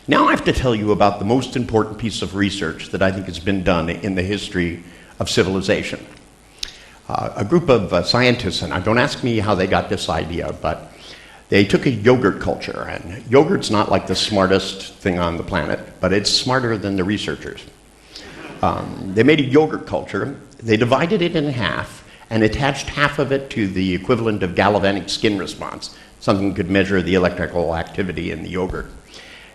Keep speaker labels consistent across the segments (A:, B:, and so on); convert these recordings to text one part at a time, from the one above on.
A: Now I have to tell you about the most important piece of research that I think has been done in the history of civilization. A group of scientists, and don't ask me how they got this idea, but they took a yogurt culture, and yogurt's not like the smartest thing on the planet, but it's smarter than the researchers. They made a yogurt culture, they divided it in half, and attached half of it to the equivalent of galvanic skin response, something that could measure the electrical activity in the yogurt.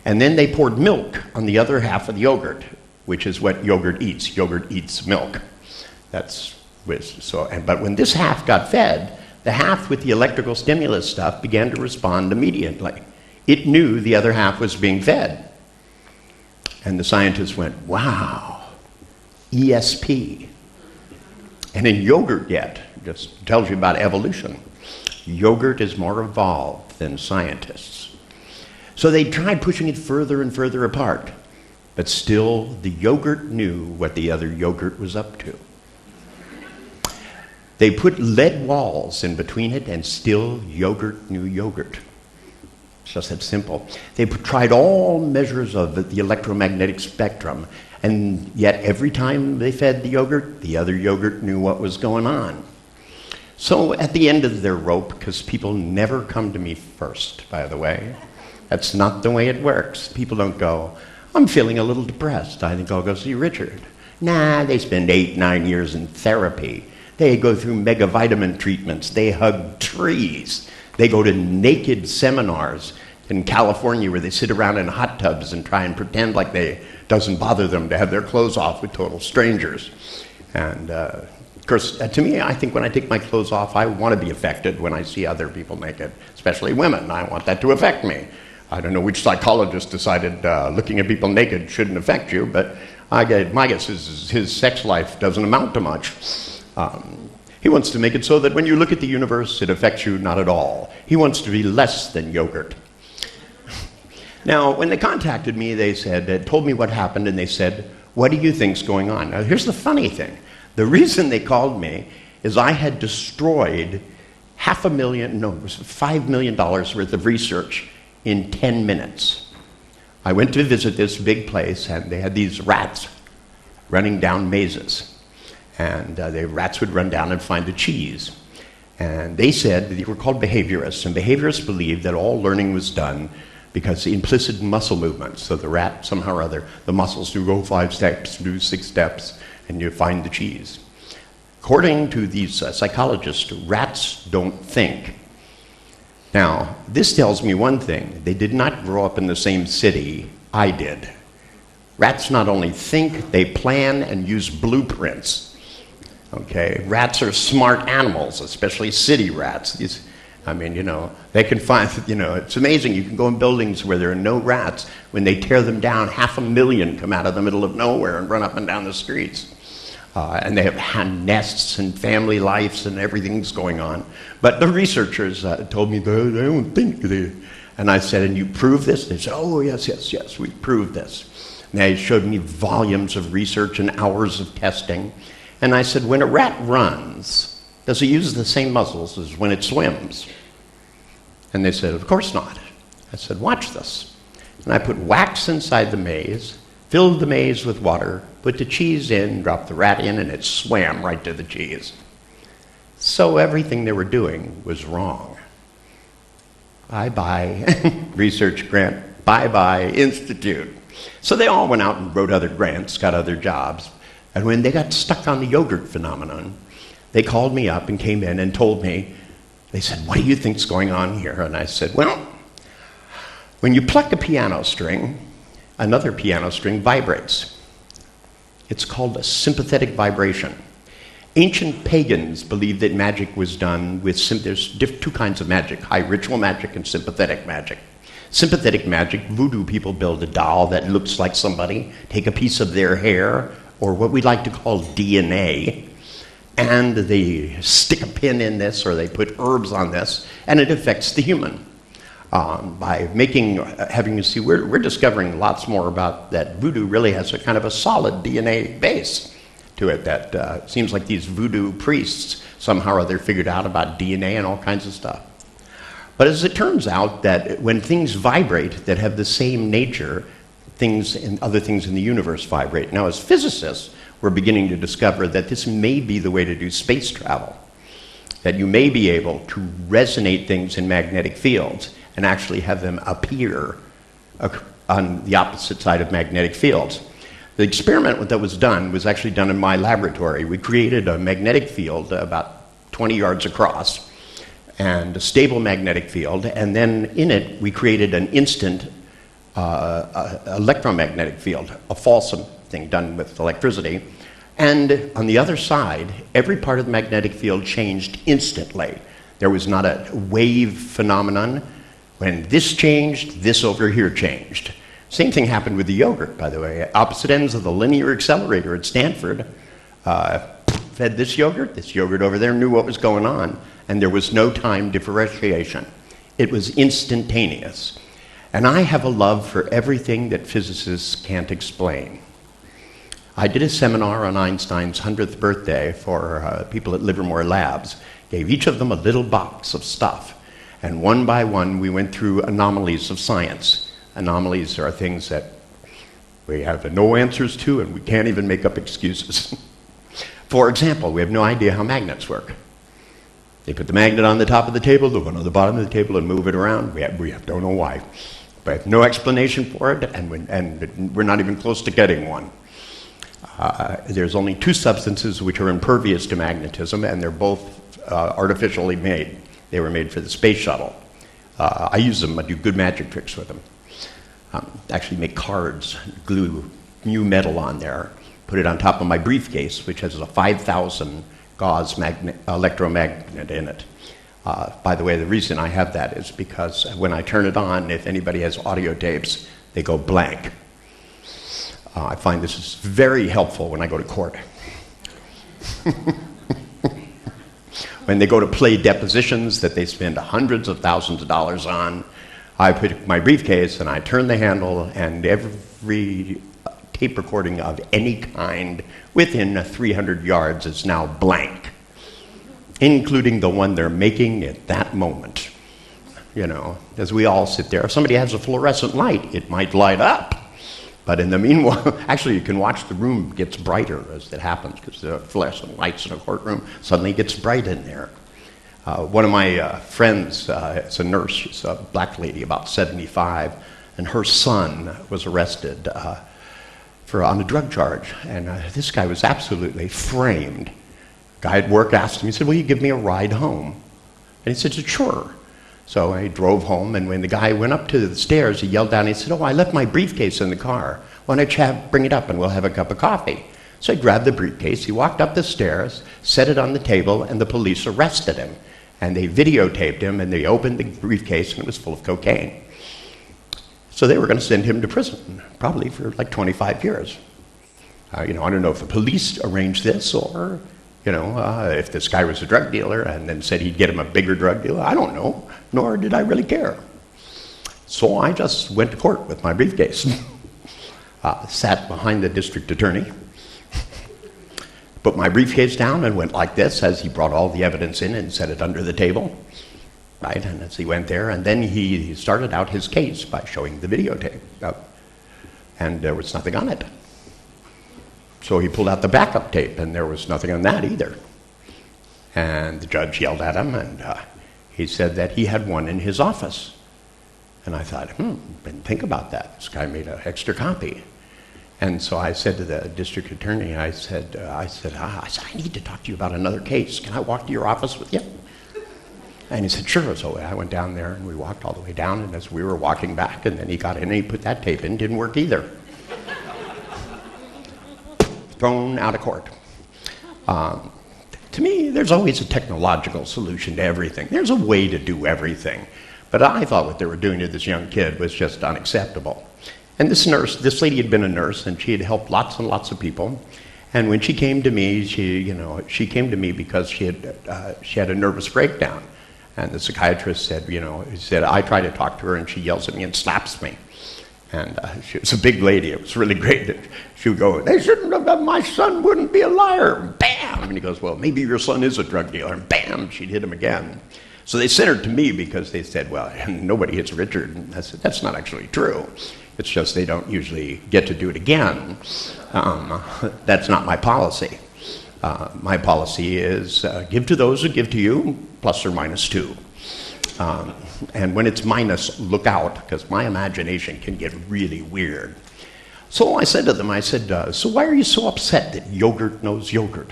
A: And then they poured milk on the other half of the yogurt, which is what yogurt eats. Yogurt eats milk. But when this half got fed, the half with the electrical stimulus stuff began to respond immediately. It knew the other half was being fed. And the scientists went, wow, ESP. And in yogurt just tells you about evolution. Yogurt is more evolved than scientists. So they tried pushing it further and further apart, but still the yogurt knew what the other yogurt was up to. They put lead walls in between it, and still yogurt knew yogurt. It's just that simple. They tried all measures of the electromagnetic spectrum, and yet every time they fed the yogurt, the other yogurt knew what was going on. So at the end of their rope, because people never come to me first, by the way, that's not the way it works. People don't go, I'm feeling a little depressed, I think I'll go see Richard. Nah, they spend 8-9 years in therapy. They go through mega vitamin treatments. They hug trees. They go to naked seminars in California where they sit around in hot tubs and try and pretend like it doesn't bother them to have their clothes off with total strangers. And of course, to me, I think when I take my clothes off, I want to be affected when I see other people naked, especially women. I want that to affect me. I don't know which psychologist decided looking at people naked shouldn't affect you, but my guess is his sex life doesn't amount to much. He wants to make it so that when you look at the universe, it affects you not at all. He wants to be less than yogurt. Now, when they contacted me, they told me what happened, and they said, what do you think's going on? Now, here's the funny thing. The reason they called me is I had destroyed $5 million worth of research in 10 minutes. I went to visit this big place, and they had these rats running down mazes. And the rats would run down and find the cheese. And they said, they were called behaviorists, and behaviorists believed that all learning was done because the implicit muscle movements. So the rat, somehow or other, the muscles do go 5 steps, do 6 steps, and you find the cheese. According to these psychologists, rats don't think. Now, this tells me one thing. They did not grow up in the same city I did. Rats not only think, they plan and use blueprints. Okay, rats are smart animals, especially city rats. They can find, it's amazing. You can go in buildings where there are no rats. When they tear them down, 500,000 come out of the middle of nowhere and run up and down the streets. And they have nests and family lives and everything's going on. But the researchers told me they don't think they. And I said, and you prove this? They said, oh, yes, we proved this. And they showed me volumes of research and hours of testing. And I said, when a rat runs, does it use the same muscles as when it swims? And they said, of course not. I said, watch this. And I put wax inside the maze, filled the maze with water, put the cheese in, dropped the rat in, and it swam right to the cheese. So everything they were doing was wrong. Bye-bye research grant, bye-bye institute. So they all went out and wrote other grants, got other jobs. And when they got stuck on the yogurt phenomenon, they called me up and came in and told me, they said, what do you think's going on here? And I said, well, when you pluck a piano string, another piano string vibrates. It's called a sympathetic vibration. Ancient pagans believed that magic was done with, there's 2 kinds of magic, high ritual magic and sympathetic magic. Sympathetic magic, voodoo people build a doll that looks like somebody, take a piece of their hair, or what we like to call DNA, and they stick a pin in this, or they put herbs on this, and it affects the human. By having you see, we're discovering lots more about that voodoo really has a kind of a solid DNA base to it that seems like these voodoo priests somehow or other figured out about DNA and all kinds of stuff. But as it turns out that when things vibrate that have the same nature, things and other things in the universe vibrate. Now, as physicists, we're beginning to discover that this may be the way to do space travel, that you may be able to resonate things in magnetic fields and actually have them appear on the opposite side of magnetic fields. The experiment that was done was actually done in my laboratory. We created a magnetic field about 20 yards across and a stable magnetic field, and then in it we created an instant electromagnetic field, a false thing done with electricity. And on the other side, every part of the magnetic field changed instantly. There was not a wave phenomenon. When this changed, this over here changed. Same thing happened with the yogurt, by the way. Opposite ends of the linear accelerator at Stanford fed this yogurt over there knew what was going on, and there was no time differentiation. It was instantaneous. And I have a love for everything that physicists can't explain. I did a seminar on Einstein's 100th birthday for people at Livermore Labs, gave each of them a little box of stuff, and one by one we went through anomalies of science. Anomalies are things that we have no answers to and we can't even make up excuses. For example, we have no idea how magnets work. They put the magnet on the top of the table, the one on the bottom of the table, and move it around. We don't know why. We have no explanation for it, and we're not even close to getting one. There's only two substances which are impervious to magnetism, and they're both artificially made. They were made for the space shuttle. I use them. I do good magic tricks with them. Actually make cards, glue new metal on there, put it on top of my briefcase, which has a 5,000 gauze electromagnet in it. By the way, the reason I have that is because when I turn it on, if anybody has audio tapes, they go blank. I find this is very helpful when I go to court. When they go to play depositions that they spend hundreds of thousands of dollars on, I put my briefcase and I turn the handle, and every tape recording of any kind within 300 yards is now blank, including the one they're making at that moment. You know, as we all sit there, if somebody has a fluorescent light, it might light up. But in the meanwhile, actually you can watch the room gets brighter as it happens, because the fluorescent lights in a courtroom suddenly gets bright in there. One of my friends is a nurse. She's a black lady, about 75, and her son was arrested on a drug charge. And this guy was absolutely framed. A guy at work asked him, he said, "Will you give me a ride home?" And he said, "Sure." So I drove home, and when the guy went up to the stairs, he yelled down, he said, "Oh, I left my briefcase in the car. Why don't you bring it up and we'll have a cup of coffee?" So he grabbed the briefcase, he walked up the stairs, set it on the table, and the police arrested him. And they videotaped him, and they opened the briefcase, and it was full of cocaine. So they were going to send him to prison, probably for like 25 years. I don't know if the police arranged this, or if this guy was a drug dealer and then said he'd get him a bigger drug deal. I don't know, nor did I really care. So I just went to court with my briefcase, sat behind the district attorney, put my briefcase down and went like this as he brought all the evidence in and set it under the table, right? And as he went there, and then he started out his case by showing the videotape, and there was nothing on it. So he pulled out the backup tape, and there was nothing on that either. And the judge yelled at him, and he said that he had one in his office. And I thought, didn't think about that. This guy made an extra copy. And so I said to the district attorney, I said, I need to talk to you about another case. Can I walk to your office with you? And he said, sure. So I went down there, and we walked all the way down, and as we were walking back, and then he got in and he put that tape in, didn't work either. Thrown out of court. To me, there's always a technological solution to everything. There's a way to do everything. But I thought what they were doing to this young kid was just unacceptable. And this lady had been a nurse, and she had helped lots and lots of people. And when she came to me, she came to me because she had a nervous breakdown. And the psychiatrist said, I try to talk to her, and she yells at me and slaps me. And she was a big lady. It was really great. She would go, "They shouldn't have done, my son wouldn't be a liar." Bam! And he goes, "Well, maybe your son is a drug dealer." And bam! She'd hit him again. So they sent her to me because they said, "Well, nobody hits Richard." And I said, "That's not actually true. It's just they don't usually get to do it again. That's not my policy. My policy is give to those who give to you, plus or minus 2. And when it's minus, look out, because my imagination can get really weird. So I said to them, so why are you so upset that yogurt knows yogurt?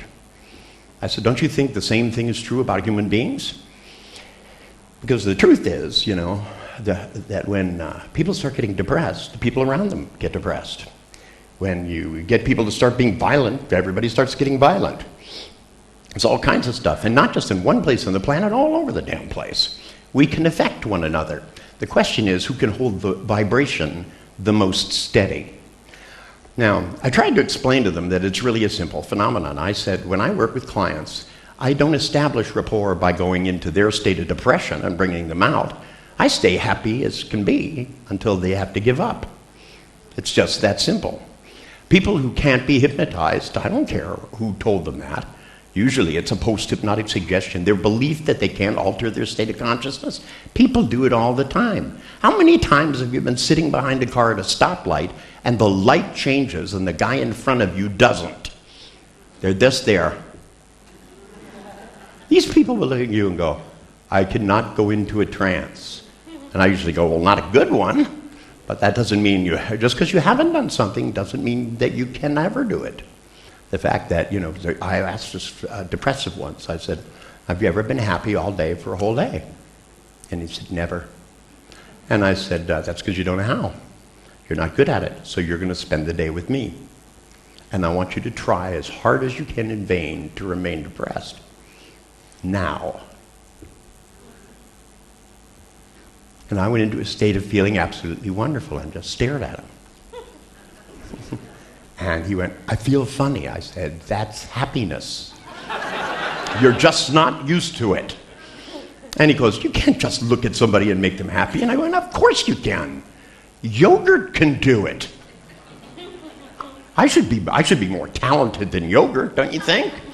A: I said, don't you think the same thing is true about human beings? Because the truth is, that when people start getting depressed, the people around them get depressed. When you get people to start being violent, everybody starts getting violent. It's all kinds of stuff, and not just in one place on the planet, all over the damn place. We can affect one another. The question is, who can hold the vibration the most steady? Now, I tried to explain to them that it's really a simple phenomenon. I said, when I work with clients, I don't establish rapport by going into their state of depression and bringing them out. I stay happy as can be until they have to give up. It's just that simple. People who can't be hypnotized, I don't care who told them that. Usually it's a post-hypnotic suggestion. Their belief that they can't alter their state of consciousness. People do it all the time. How many times have you been sitting behind a car at a stoplight and the light changes and the guy in front of you doesn't? They're just there. These people will look at you and go, I cannot go into a trance. And I usually go, well, not a good one. But that doesn't mean just because you haven't done something doesn't mean that you can never do it. The fact that, I asked this depressive once, I said, have you ever been happy all day for a whole day? And he said, never. And I said, that's because you don't know how. You're not good at it, so you're going to spend the day with me. And I want you to try as hard as you can in vain to remain depressed. Now. And I went into a state of feeling absolutely wonderful and just stared at him. And he went, I feel funny. I said, that's happiness. You're just not used to it. And he goes, you can't just look at somebody and make them happy. And I went, of course you can. Yogurt can do it. I should be more talented than yogurt, don't you think?